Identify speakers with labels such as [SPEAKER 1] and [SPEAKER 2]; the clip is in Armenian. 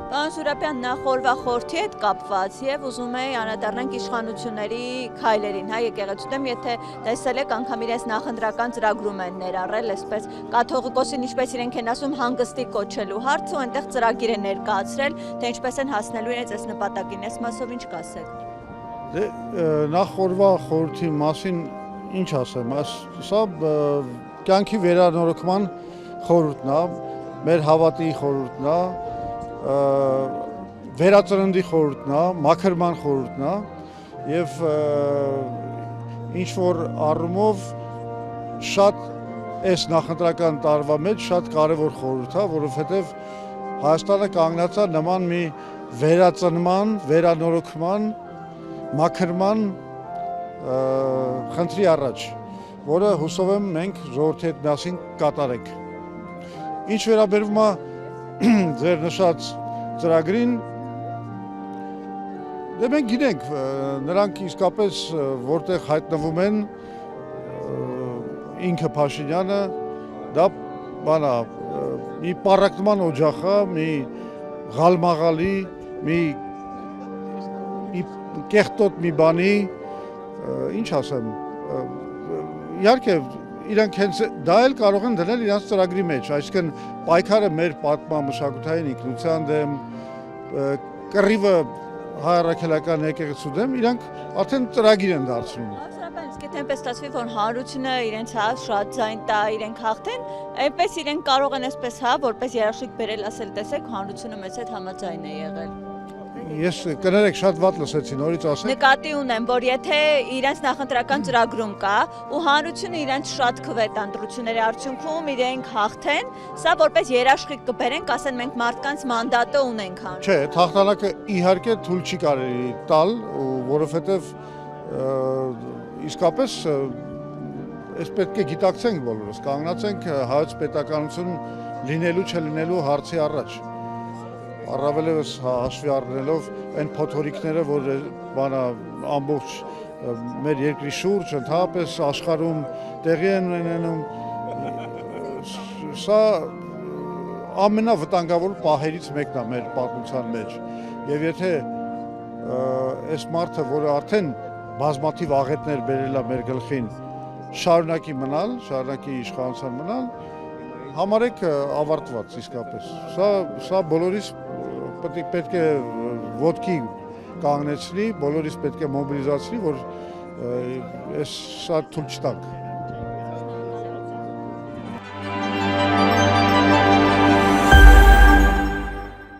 [SPEAKER 1] Պարոն Զուրաբյան, նախորվա խորհրդի հետ կապված եւ ուզում էի անդրադառնանք իշխանությունների քայլերին, հա, եկեղեցու դեմ, եթե տեսել եք, անգամ իրենց նախընտրական ծրագրում են ներառել, այսպես կաթողիկոսին, ինչպես իրենք են ասում, հանգստի կոչելու հարցը ու այնտեղ ծրագիր է ներկայացրել, թե ինչպես են հասնելու իրենց այս նպատակին, այս մասով ինչ կասեք։
[SPEAKER 2] Դե նախորվա խորհրդի մասին ինչ ասեմ, սա կյանքի վերանորոգման խորհուրդն է, մեր հավատի խորհուրդն է, վերածննդի խորհուրդն է, մաքրման խորհուրդն է եւ ինչ որ առումով շատ այս նախընտրական տարվա մեջ շատ կարևոր խորհուրդ է, որովհետեւ Հայաստանը կանգնած է նման մի վերածնման, վերանորոգման, մաքրման խնդրի առաջ, որը հուսով եմ մենք ժողովրդի հետ միասին կատարենք։ Ինչ վերաբերում է ձեր նշած ծրագրին, դե մենք գիտենք, նրանք իսկապես որտեղ հայտնվում են, ինքը Փաշինյանը, դա բանա, մի պառակտման օջախ է, մի ղալմաղալի, մի կեղտոտ մի բանի, ինչ ասեմ, իհարկե իրանք հենց դա էլ կարող են դնել իրանց ծրագրի մեջ, այսինքն պայքարը մեր պատմամշակութային ինքնության դեմ, կռիվը հայ առաքելական եկեղեցու դեմ, իրանք արդեն ծրագիր են դարձնում։
[SPEAKER 1] Իսկ եթե այնպես ստացվի, որ հանրությունը իրենց շատ ձայն տա, իրենք հաղթեն, այնպես իրենք կարող են այսպես որպես երաշխիք բերել, ասել, տեսեք, հանրությունը մեզ հետ համաձայն է եղել։
[SPEAKER 2] Ես կներեք շատ վատ լսեցի, նորից ասեք։
[SPEAKER 1] Նկատի ունեմ, որ եթե իրենց նախընտրական ծրագրում կա ու հանրությունը իրենց շատ քվետ ընտրությունների արդյունքում իրենք հաղթեն, սա որպես երաշխիք կբերենք, ասեն մենք մարդկանց մանդատը ունենք հանրություն։
[SPEAKER 2] Չէ, հաղթանակը իհարկե թույլ չի կարելի տալ, որովհետև իսկապես այս պետք է գիտակցենք բոլորս, կանգնած ենք հայոց պետականություն լինելու չլինելու հարցի առաջ։ Առավելևս հաշվի առնելով այն փոթորիկները, որ ամբողջ մեր երկրի շուրջ, ընդհանրապես աշխարհում տեղի են ունենում, սա ամենավտանգավոր պահերից մեկն է մեր պատմության մեջ։ Եվ եթե այս մարդը, որը արդեն բազմաթիվ աղետներ բերել է մեր գլխին, շարունակի մնալ, շարունակի իշխանության մնալ, համարեք ավարտված իսկապես։ Սա բոլորիս պետք է ոտքի կանգնեցնի, բոլորիս պետք է մոբիլիզացնի, որ սա թույլ չտանք։